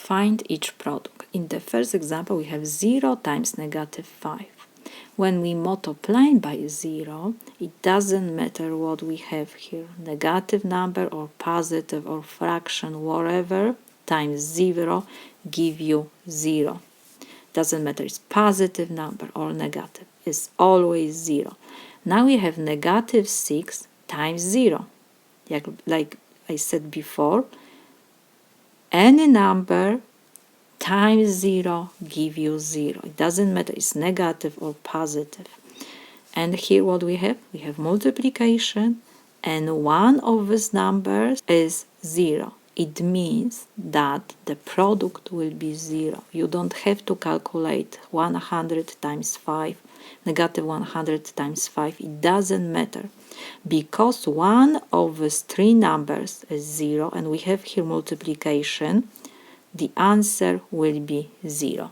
Find each product. In the first example, we have 0 times negative 5. When we multiply by 0, it doesn't matter what we have here, negative number or positive or fraction, whatever, times 0 give you 0. Doesn't matter, it's positive number or negative, it's always 0. Now we have negative 6 times 0. Like I said before, any number times 0 give you 0. It doesn't matter, it's negative or positive. And here what we have? We have multiplication, and one of these numbers is 0. It means that the product will be 0. You don't have to calculate 100 times 5, negative 100 times 5. It doesn't matter. Because one of these three numbers is 0, and we have here multiplication, the answer will be 0.